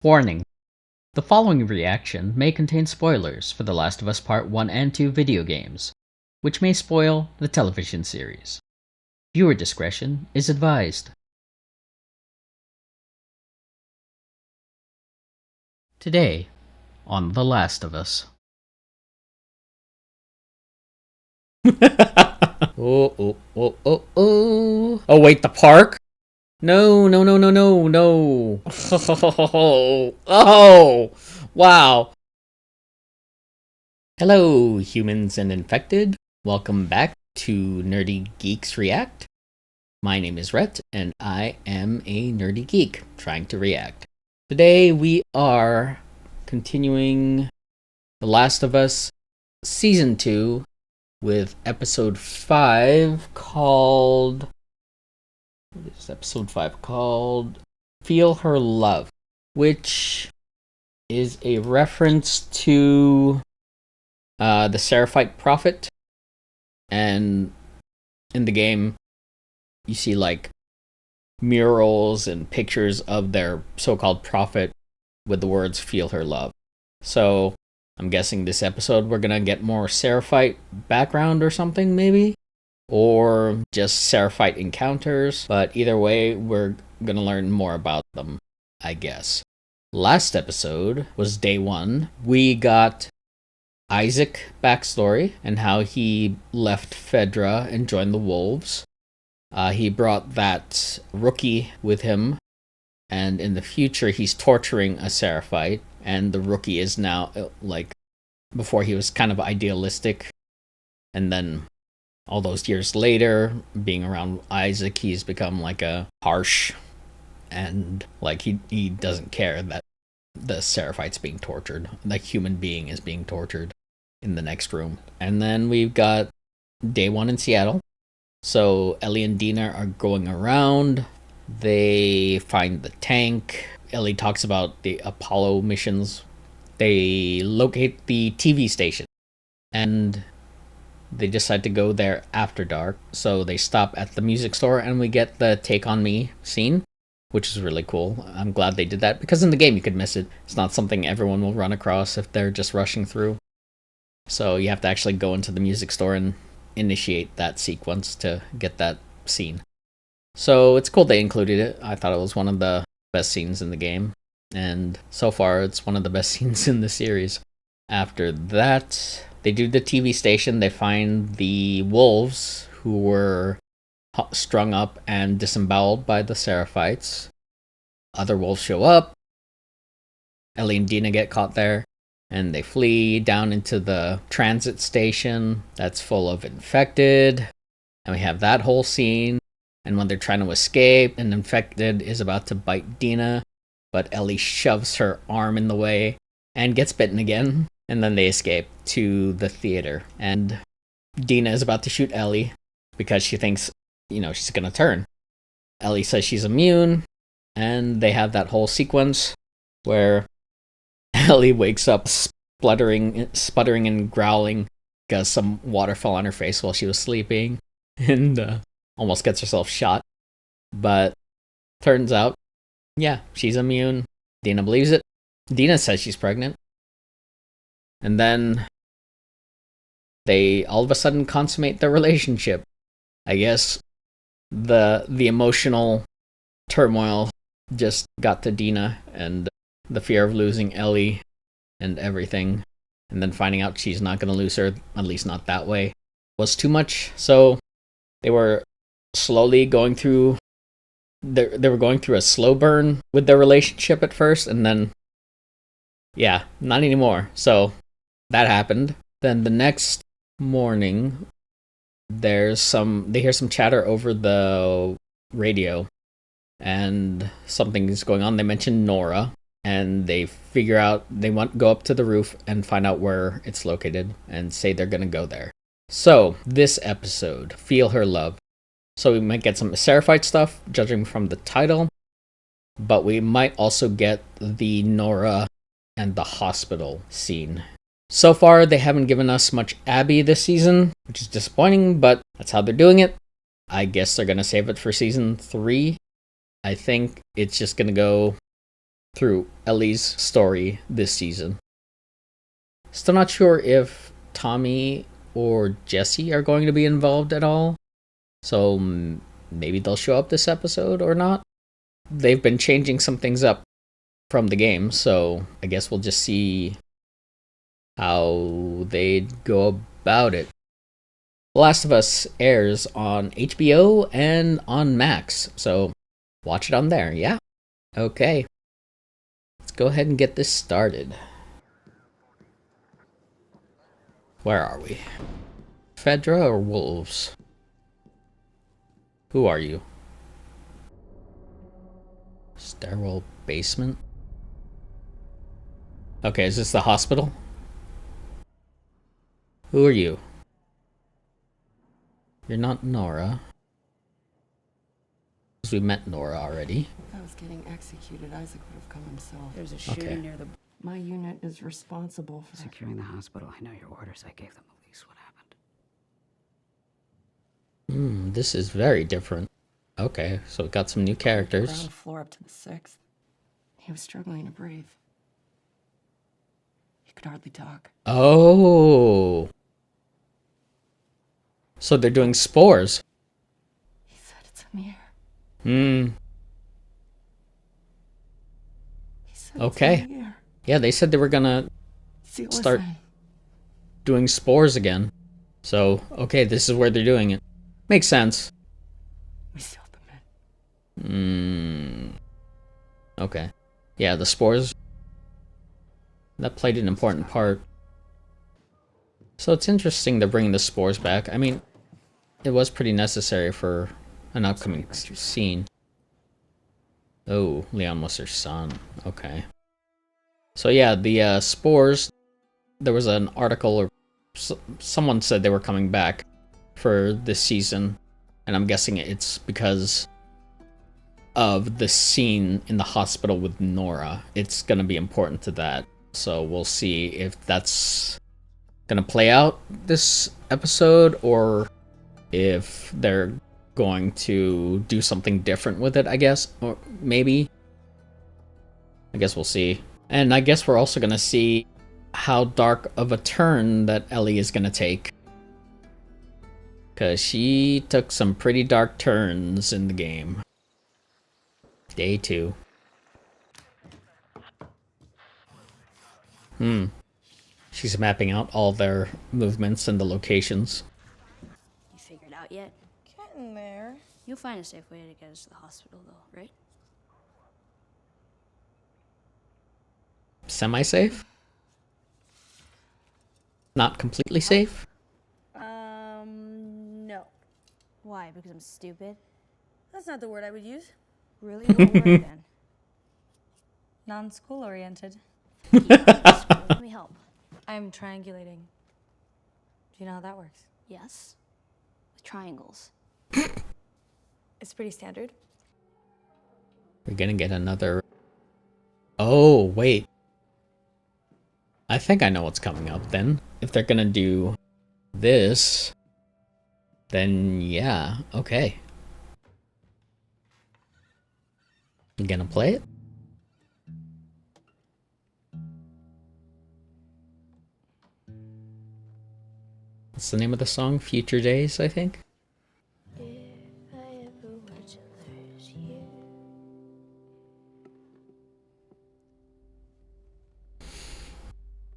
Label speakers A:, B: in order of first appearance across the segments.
A: Warning: the following reaction may contain spoilers for The Last of Us Part 1 and 2 video games, which may spoil the television series. Viewer discretion is advised. Today, on The Last of Us. Oh, wait, the park? No. Oh, wow. Hello, humans and infected. Welcome back to Nerdy Geeks React. My name is Rhett, and I am a nerdy geek trying to react. Today we are continuing The Last of Us Season 2 with Episode 5 called... What is Episode 5 called? Feel Her Love, which is a reference to the Seraphite prophet. And in the game, you see like murals and pictures of their so-called prophet with the words "Feel Her Love." So I'm guessing this episode we're gonna get more Seraphite background or something, maybe, or just Seraphite encounters. But either way, we're gonna learn more about them, I guess. Last episode was day 1. We got Isaac backstory and how he left Fedra and joined the Wolves. He brought that rookie with him, and in the future he's torturing a Seraphite, and the rookie is now, like, before he was kind of idealistic, and then all those years later, being around Isaac, he's become like a harsh, and like he doesn't care that the Seraphite's being tortured. The human being is being tortured in the next room. And then we've got day 1 in Seattle. So Ellie and Dina are going around. They find the tank. Ellie talks about the Apollo missions. They locate the TV station. And they decide to go there after dark. So they stop at the music store and we get the Take On Me scene, which is really cool. I'm glad they did that because in the game you could miss it. It's not something everyone will run across if they're just rushing through. So you have to actually go into the music store and initiate that sequence to get that scene. So it's cool they included it. I thought it was one of the best scenes in the game. And so far it's one of the best scenes in the series. After that, they do the TV station. They find the wolves who were strung up and disemboweled by the Seraphites. Other wolves show up. Ellie and Dina get caught there, and they flee down into the transit station that's full of infected. And we have that whole scene. And when they're trying to escape, an infected is about to bite Dina, but Ellie shoves her arm in the way and gets bitten again. And then they escape to the theater. And Dina is about to shoot Ellie because she thinks, she's gonna turn. Ellie says she's immune, and they have that whole sequence where Ellie wakes up sputtering and growling because some water fell on her face while she was sleeping, and almost gets herself shot. But turns out, yeah, she's immune. Dina believes it. Dina says she's pregnant. And then they all of a sudden consummate their relationship. I guess the emotional turmoil just got to Dina, and the fear of losing Ellie and everything, and then finding out she's not going to lose her, at least not that way, was too much. So they were slowly going through they were going through a slow burn with their relationship at first, and then not anymore. So that happened. Then the next morning, they hear some chatter over the radio, and something is going on. They mention Nora, and they figure out they want to go up to the roof and find out where it's located, and say they're gonna go there. So this episode, Feel Her Love. So we might get some Seraphite stuff, judging from the title, but we might also get the Nora and the hospital scene. So far, they haven't given us much Abby this season, which is disappointing, but that's how they're doing it. I guess they're going to save it for season 3. I think it's just going to go through Ellie's story this season. Still not sure if Tommy or Jesse are going to be involved at all, so maybe they'll show up this episode or not. They've been changing some things up from the game, so I guess we'll just see how they go about it. The Last of Us airs on HBO and on Max, so watch it on there, yeah? Okay. Let's go ahead and get this started. Where are we? Fedra or Wolves? Who are you? Stairwell basement? Okay, is this the hospital? Who are you? You're not Nora. Because we met Nora already.
B: If I was getting executed, Isaac would have come himself.
C: There's a shooting near the...
B: My unit is responsible for
C: Securing the hospital. I know your orders. I gave them the lease. What happened?
A: This is very different. Okay, so we got some new characters.
B: Ground floor up to the 6th. He was struggling to breathe. He could hardly talk.
A: Oh. So they're doing spores.
B: He said it's Amir.
A: Hmm.
B: He said
A: Okay.
B: it's Amir.
A: Yeah, they said they were gonna
B: See,
A: start
B: listen.
A: doing spores again. So, okay, this is where they're doing it. Makes sense.
B: We sealed them in.
A: Okay. Yeah, the spores. That played an important part. So it's interesting they're bringing the spores back. I mean, it was pretty necessary for an upcoming scene. Oh, Leon was her son. Okay. So yeah, the spores, there was an article or someone said they were coming back for this season, and I'm guessing it's because of the scene in the hospital with Nora. It's going to be important to that, so we'll see if that's going to play out this episode or if they're going to do something different with it, I guess, or maybe. I guess we'll see. And I guess we're also going to see how dark of a turn that Ellie is going to take. Because she took some pretty dark turns in the game. Day 2. She's mapping out all their movements and the locations.
D: You figured out yet?
E: Getting there.
D: You'll find a safe way to get us to the hospital, though, right?
A: Semi-safe? Not completely safe?
E: No.
D: Why? Because I'm stupid?
E: That's not the word I would use.
D: Really? What word then?
E: Non-school oriented.
D: Let me help.
E: I'm triangulating. Do you know how that works?
D: Yes? With triangles.
E: It's pretty standard.
A: We're gonna get another... Oh, wait. I think I know what's coming up then. If they're gonna do this, then yeah, okay. You gonna play it? What's the name of the song? Future Days, I think?
D: If I ever were to lose you.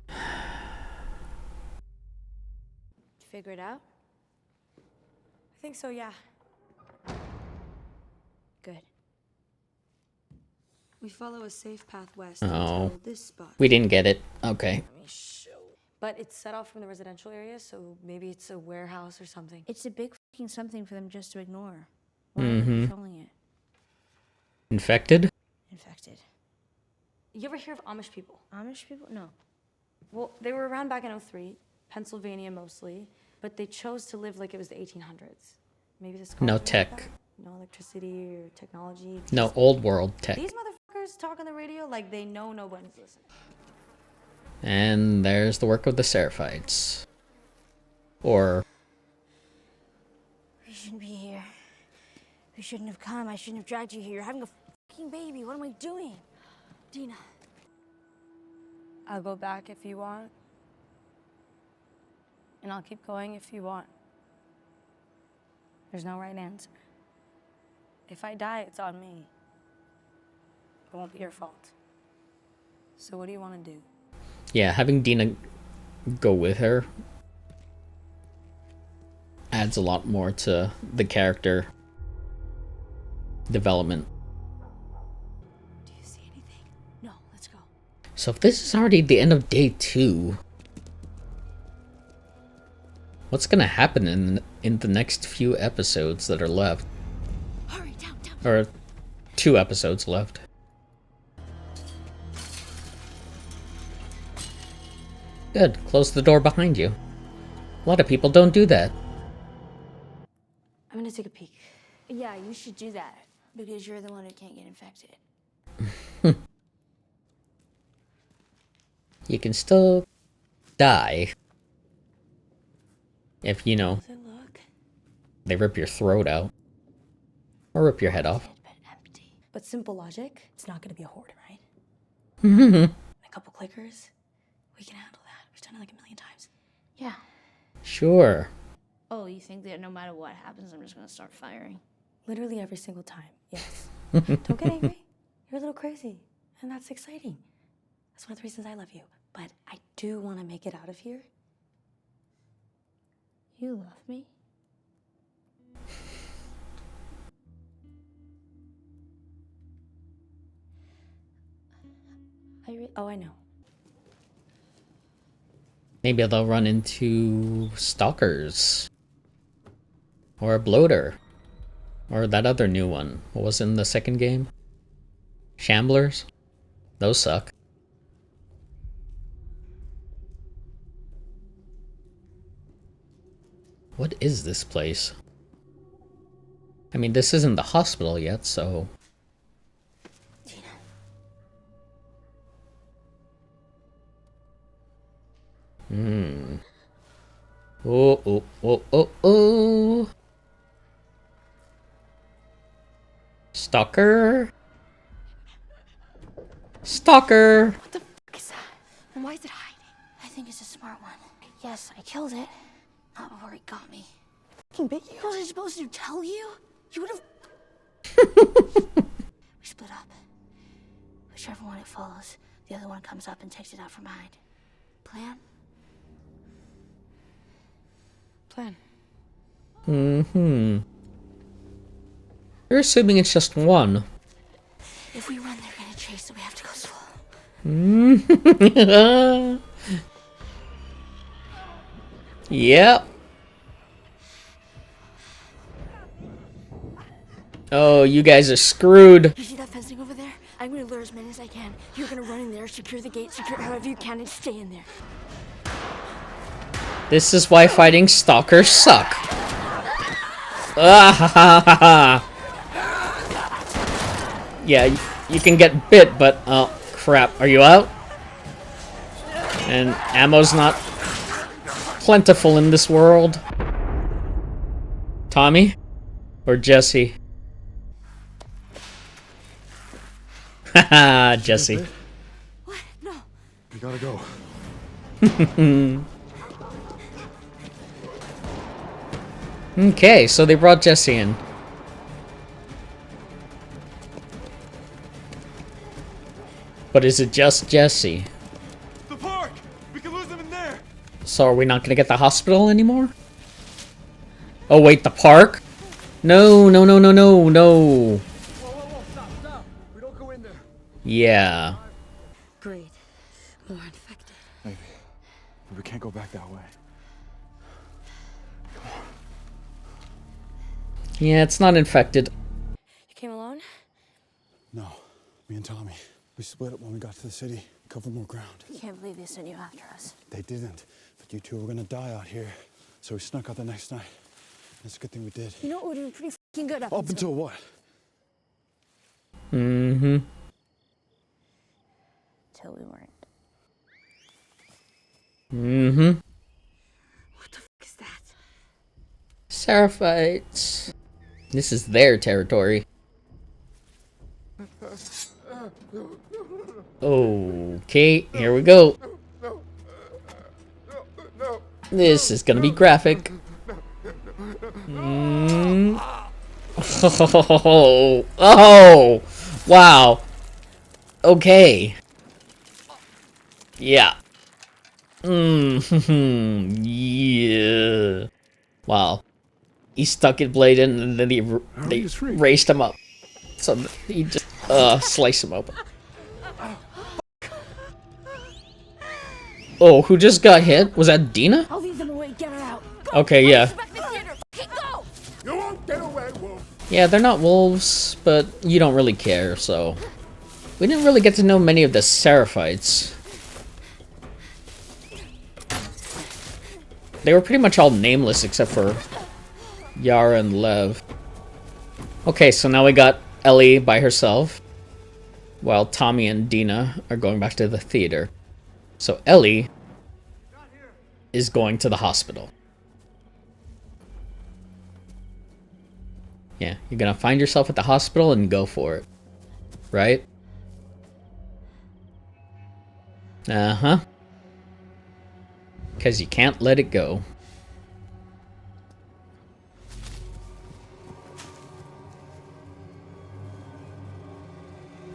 D: Did you figure it out?
E: I think so, yeah.
D: Good.
F: We follow a safe path west
A: Oh.
F: until this spot.
A: We didn't get it. Okay.
E: But it's set off from the residential area, so maybe it's a warehouse or something.
D: It's a big fucking something for them just to ignore. Why are they controlling it?
A: Infected?
D: Infected.
E: You ever hear of Amish people?
D: Amish people? No.
E: Well, they were around back in '03, Pennsylvania mostly, but they chose to live like it was the 1800s. Maybe this
A: No
E: culture like
A: tech.
E: that? No electricity or technology.
A: No, old world tech.
E: These motherfuckers talk on the radio like they know nobody's listening.
A: And there's the work of the Seraphites. Or...
D: We shouldn't be here. We shouldn't have come. I shouldn't have dragged you here. You're having a fucking baby. What am I doing?
E: Dina, I'll go back if you want. And I'll keep going if you want. There's no right answer. If I die, it's on me. It won't be your fault. So what do you want to do?
A: Yeah, having Dina go with her adds a lot more to the character development.
E: Do you see anything? No, let's go.
A: So if this is already the end of day 2, what's gonna happen in the next few episodes that are left?
E: Hurry, down.
A: Or 2 episodes left. Good, close the door behind you. A lot of people don't do that.
E: I'm gonna take a peek.
D: Yeah, you should do that. Because you're the one who can't get infected.
A: You can still die. If, you know,
E: Does it look?
A: they rip your throat out. Or rip your head off.
D: But empty.
E: But simple logic, it's not gonna be a horde, right? A couple clickers, we can handle that. We've done it like 1,000,000 times.
D: Yeah.
A: Sure.
D: Oh, you think that no matter what happens, I'm just gonna start firing?
E: Literally every single time, yes. Don't get angry. You're a little crazy, and that's exciting. That's one of the reasons I love you. But I do want to make it out of here.
D: You love me?
E: Oh, I know.
A: Maybe they'll run into stalkers. Or a bloater. Or that other new one. What was in the second game? Shamblers? Those suck. What is this place? I mean, this isn't the hospital yet, so...
E: Tina.
A: Oh. Stalker? Stalker!
E: What the fuck is that? And why is it hiding?
D: I think it's a smart one. Yes, I killed it. Not before it got me.
E: Fucking bit you.
D: What was I supposed to tell you? You would have... We split up. Whichever one it follows, the other one comes up and takes it out from behind. Plan?
E: Plan.
A: You're assuming it's just one.
D: If we run, they're gonna chase, so we have to go slow.
A: Yep. Oh, you guys are screwed.
D: You see that fencing over there? I'm gonna lure as many as I can. You're gonna run in there, secure the gate, secure however you can, and stay in there.
A: This is why fighting stalkers suck. Ah, yeah, you can get bit, but oh crap, are you out? And ammo's not plentiful in this world. Tommy? Or Jesse? Haha, Jesse.
D: What? No.
G: You gotta go.
A: Okay, so they brought Jesse in. But is it just Jesse?
G: The park! We can lose them in there!
A: So are we not gonna get the hospital anymore? Oh wait, the park? No.
G: Whoa, stop. We don't go in there.
A: Yeah.
E: Great. More infected.
G: Maybe. But we can't go back that way.
A: Yeah, it's not infected.
E: You came alone?
G: No. Me and Tommy. We split up when we got to the city. Cover more ground.
D: I can't believe they sent you after us.
G: They didn't. But you two were gonna die out here. So we snuck out the next night. It's a good thing we did.
D: You know what would have been pretty fucking good
G: Up until what?
A: Mm-hmm.
D: Till we weren't.
A: Mm-hmm.
E: What the fuck is that?
A: Seraphites. This is their territory. Okay, here we go. This is gonna be graphic. Oh, oh, wow. Okay. Yeah. Yeah. Wow. He stuck his blade in and then they raised him up. So he just sliced him open. Oh, who just got hit? Was that Dina?
D: I'll leave them away. Get her out.
A: Okay, yeah.
D: Go!
G: You won't get away, wolf.
A: Yeah, they're not wolves, but you don't really care, so... We didn't really get to know many of the Seraphites. They were pretty much all nameless except for Yara and Lev. Okay, so now we got Ellie by herself, while Tommy and Dina are going back to the theater. So Ellie is going to the hospital. Yeah, you're gonna find yourself at the hospital and go for it. Right? Uh-huh. Because you can't let it go.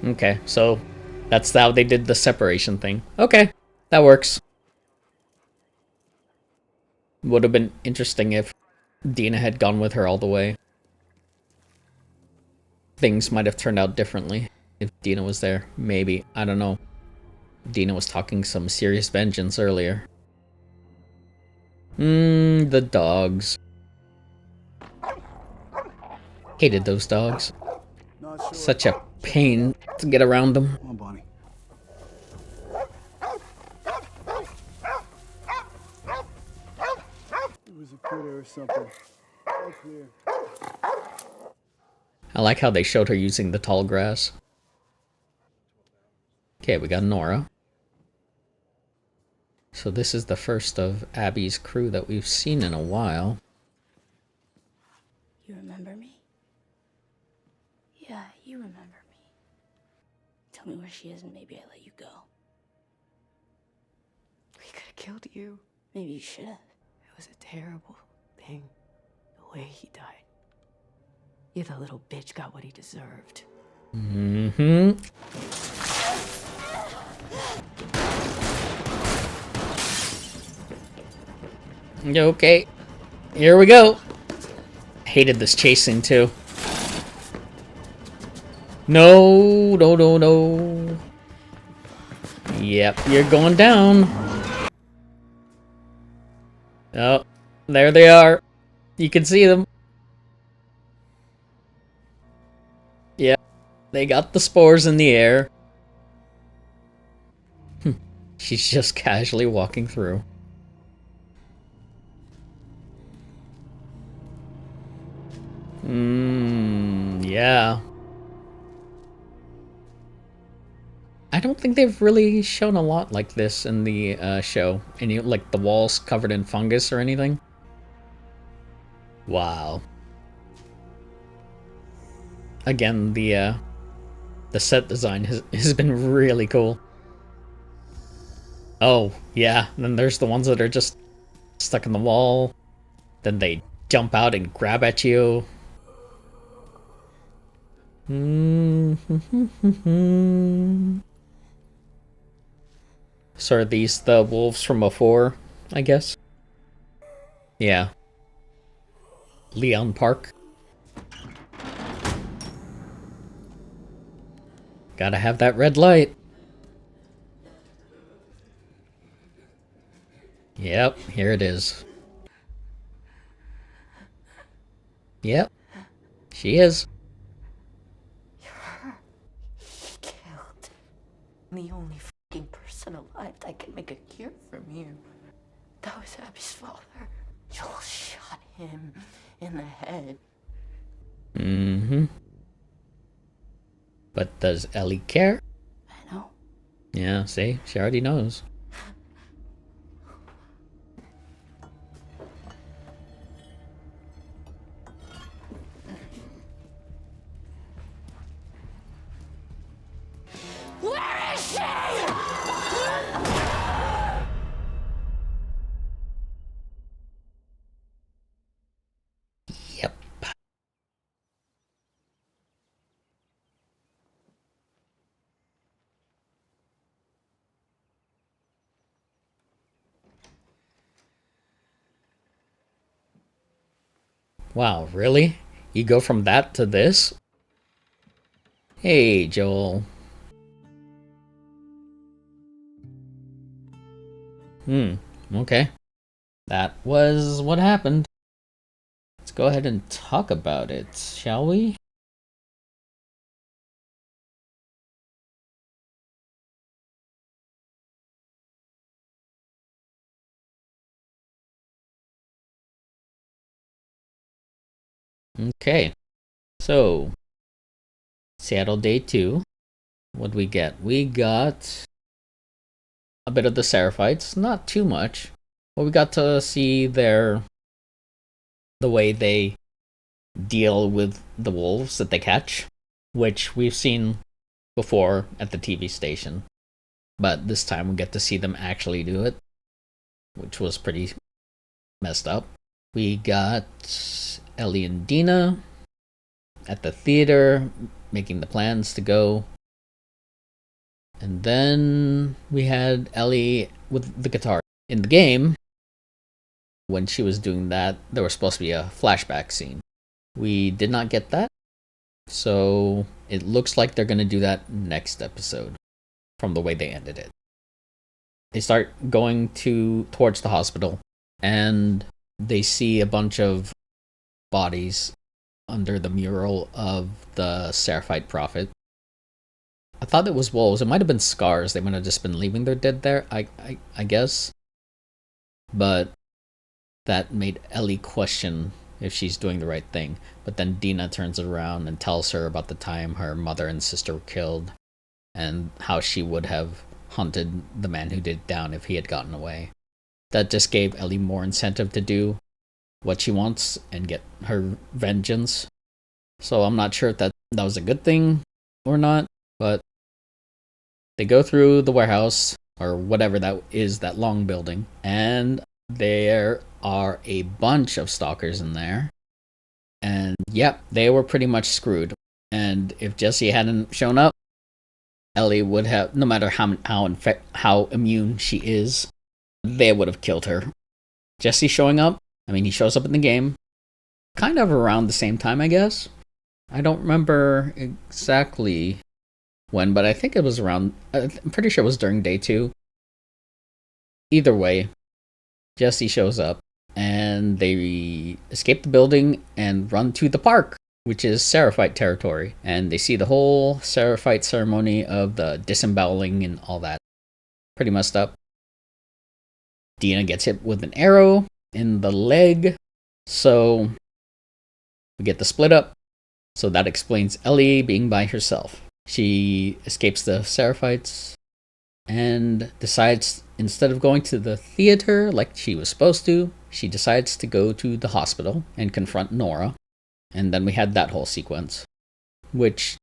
A: Okay, so that's how they did the separation thing. Okay, that works. Would have been interesting if Dina had gone with her all the way. Things might have turned out differently if Dina was there. Maybe. I don't know. Dina was talking some serious vengeance earlier. The dogs. Hated those dogs. Such a pain to get around them.
G: Come on, Bonnie. It was a critter or something. All clear.
A: I like how they showed her using the tall grass. Okay, we got Nora. So this is the first of Abby's crew that we've seen in a while.
D: You remember me? Yeah, you remember me. Tell me where she is and maybe I let you go.
B: We could have killed you.
D: Maybe you should have.
B: It was a terrible thing, the way he died. You, the little bitch, got what he deserved.
A: Mm-hmm. Okay, here we go. Hated this chasing too. No, no, no, no. Yep, you're going down. Oh, there they are. You can see them. Yep, they got the spores in the air. She's just casually walking through. Yeah. I don't think they've really shown a lot like this in the show. Any, like, the walls covered in fungus or anything. Wow. Again, the set design has been really cool. Oh, yeah. Then there's the ones that are just stuck in the wall. Then they jump out and grab at you. So are these the wolves from before, I guess? Yeah. Leon Park. Gotta have that red light. Yep, here it is. Yep. She is.
B: Killed the only fucking person alive that can make a cure from you. That was Abby's father. Joel shot him in the head.
A: Mm-hmm. But does Ellie care?
D: I know.
A: Yeah, see? She already knows.
D: Where is she?
A: Wow, really? You go from that to this? Hey, Joel. Okay. That was what happened. Let's go ahead and talk about it, shall we? Okay. So, Seattle Day 2. What'd we get? We got a bit of the Seraphites, not too much. But we got to see the way they deal with the wolves that they catch, which we've seen before at the TV station. But this time we get to see them actually do it, which was pretty messed up. We got Ellie and Dina at the theater making the plans to go. And then we had Ellie with the guitar. In the game, when she was doing that, there was supposed to be a flashback scene. We did not get that, so it looks like they're going to do that next episode from the way they ended it. They start going towards the hospital, and they see a bunch of bodies under the mural of the Seraphite prophet. I thought it was wolves. It might have been scars. They might have just been leaving their dead there, I guess. But that made Ellie question if she's doing the right thing. But then Dina turns around and tells her about the time her mother and sister were killed and how she would have hunted the man who did it down if he had gotten away. That just gave Ellie more incentive to do what she wants and get her vengeance. So I'm not sure if that was a good thing or not, but they go through the warehouse or whatever that is, that long building, and there are a bunch of stalkers in there. And yep, they were pretty much screwed. And if Jessie hadn't shown up, Ellie would have, no matter how immune she is, they would have killed her. Jesse showing up, I mean, he shows up in the game kind of around the same time, I guess. I don't remember exactly when, but I think it was around, I'm pretty sure it was during day 2. Either way, Jesse shows up and they escape the building and run to the park, which is Seraphite territory. And they see the whole Seraphite ceremony of the disemboweling and all that. Pretty messed up. Dina gets hit with an arrow in the leg. So we get the split up. So that explains Ellie being by herself. She escapes the Seraphites and decides, instead of going to the theater like she was supposed to, she decides to go to the hospital and confront Nora. And then we had that whole sequence, which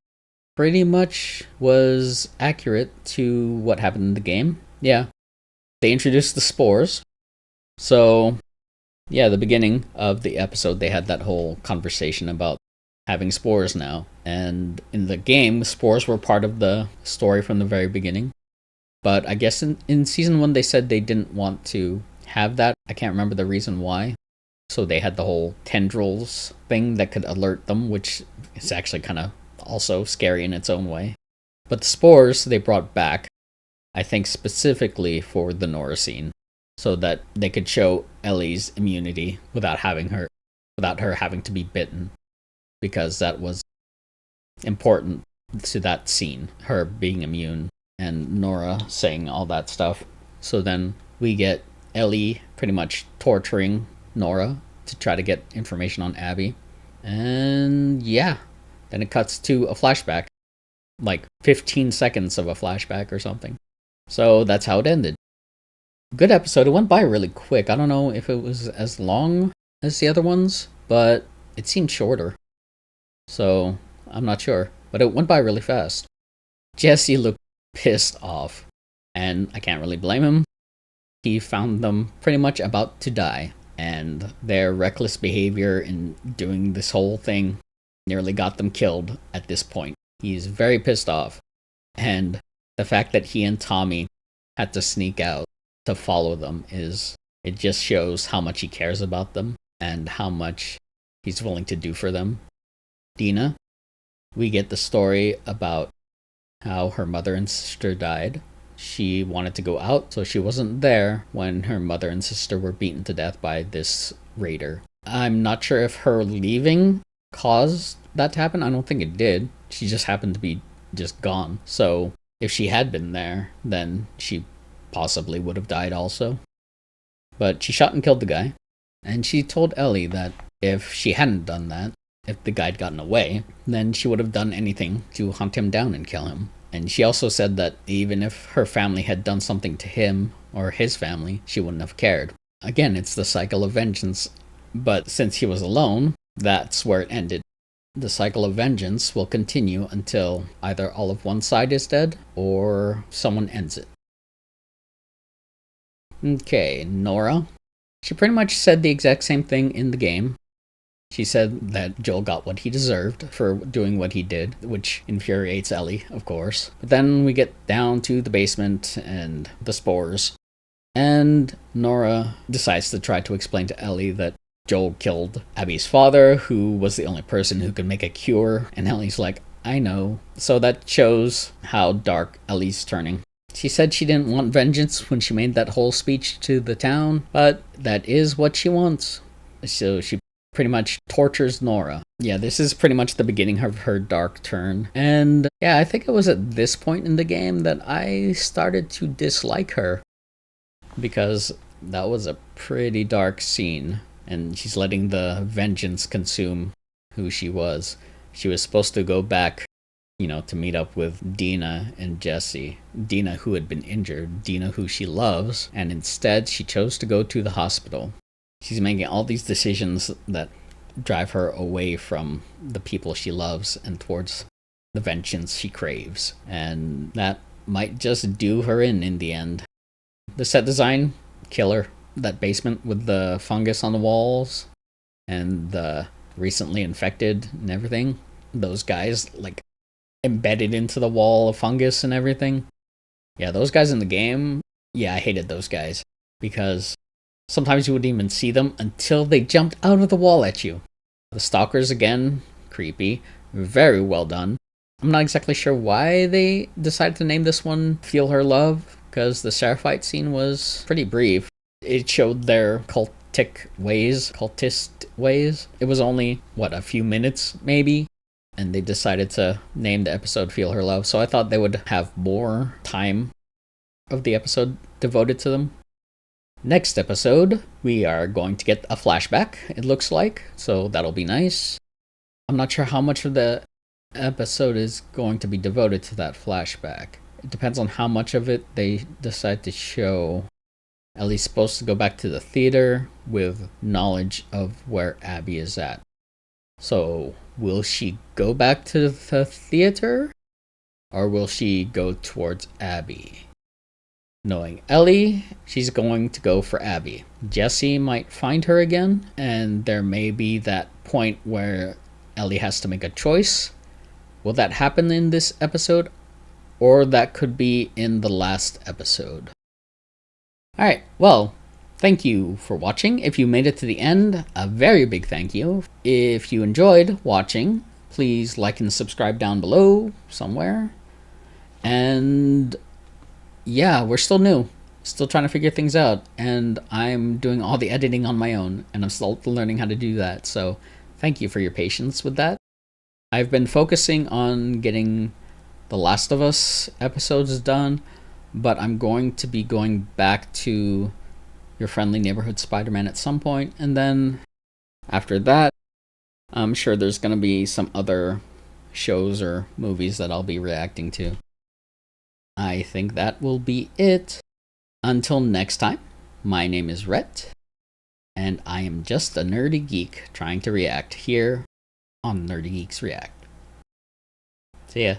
A: pretty much was accurate to what happened in the game. Yeah, they introduced the spores. So, yeah, the beginning of the episode, they had that whole conversation about having spores now. And in the game, spores were part of the story from the very beginning. But I guess in season 1, they said they didn't want to have that. I can't remember the reason why. So they had the whole tendrils thing that could alert them, which is actually kind of also scary in its own way. But the spores they brought back, I think specifically for the Nora scene, so that they could show Ellie's immunity without her having to be bitten, because that was important to that scene, her being immune and Nora saying all that stuff. So then we get Ellie pretty much torturing Nora to try to get information on Abby. And yeah, then it cuts to a flashback, like 15 seconds of a flashback or something. So that's how it ended. Good episode. It went by really quick. I don't know if it was as long as the other ones, but it seemed shorter. So I'm not sure, but it went by really fast. Jesse looked pissed off, and I can't really blame him. He found them pretty much about to die, and their reckless behavior in doing this whole thing nearly got them killed at this point. He's very pissed off, and the fact that he and Tommy had to sneak out to follow them it just shows how much he cares about them and how much he's willing to do for them. Dina, we get the story about how her mother and sister died. She wanted to go out, so she wasn't there when her mother and sister were beaten to death by this raider. I'm not sure if her leaving caused that to happen. I don't think it did. She just happened to be just gone. So if she had been there, then she possibly would have died also. But she shot and killed the guy. And she told Ellie that if she hadn't done that, if the guy had gotten away, then she would have done anything to hunt him down and kill him. And she also said that even if her family had done something to him or his family, she wouldn't have cared. Again, it's the cycle of vengeance. But since he was alone, that's where it ended. The cycle of vengeance will continue until either all of one side is dead or someone ends it. Okay, Nora. She pretty much said the exact same thing in the game. She said that Joel got what he deserved for doing what he did, which infuriates Ellie, of course. But then we get down to the basement and the spores. And Nora decides to try to explain to Ellie that Joel killed Abby's father, who was the only person who could make a cure. And Ellie's like, I know. So that shows how dark Ellie's turning. She said she didn't want vengeance when she made that whole speech to the town, but that is what she wants. So she pretty much tortures Nora. Yeah, this is pretty much the beginning of her dark turn. And yeah, I think it was at this point in the game that I started to dislike her, because that was a pretty dark scene, and she's letting the vengeance consume who she was. She was supposed to go back, to meet up with Dina and Jesse. Dina, who had been injured, Dina, who she loves, and instead she chose to go to the hospital. She's making all these decisions that drive her away from the people she loves and towards the vengeance she craves. And that might just do her in the end. The set design, killer. That basement with the fungus on the walls and the recently infected and everything. Those guys, embedded into the wall of fungus and everything. Yeah, those guys in the game, yeah, I hated those guys. Because sometimes you wouldn't even see them until they jumped out of the wall at you. The stalkers, again, creepy. Very well done. I'm not exactly sure why they decided to name this one Feel Her Love, because the Seraphite scene was pretty brief. It showed their cultist ways. It was only, a few minutes, maybe? And they decided to name the episode Feel Her Love, so I thought they would have more time of the episode devoted to them. Next episode, we are going to get a flashback, it looks like, so that'll be nice. I'm not sure how much of the episode is going to be devoted to that flashback. It depends on how much of it they decide to show. Ellie's supposed to go back to the theater with knowledge of where Abby is at. So, will she go back to the theater? Or will she go towards Abby? Knowing Ellie, she's going to go for Abby. Jesse might find her again, and there may be that point where Ellie has to make a choice. Will that happen in this episode? Or that could be in the last episode. Alright, well, thank you for watching. If you made it to the end, a very big thank you. If you enjoyed watching, please like and subscribe down below somewhere. And yeah, we're still new. Still trying to figure things out. And I'm doing all the editing on my own. And I'm still learning how to do that. So thank you for your patience with that. I've been focusing on getting the Last of Us episodes done. But I'm going to be going back to Your Friendly Neighborhood Spider-Man at some point. And then after that, I'm sure there's going to be some other shows or movies that I'll be reacting to. I think that will be it. Until next time, my name is Rhett, and I am just a nerdy geek trying to react here on Nerdy Geeks React. See ya.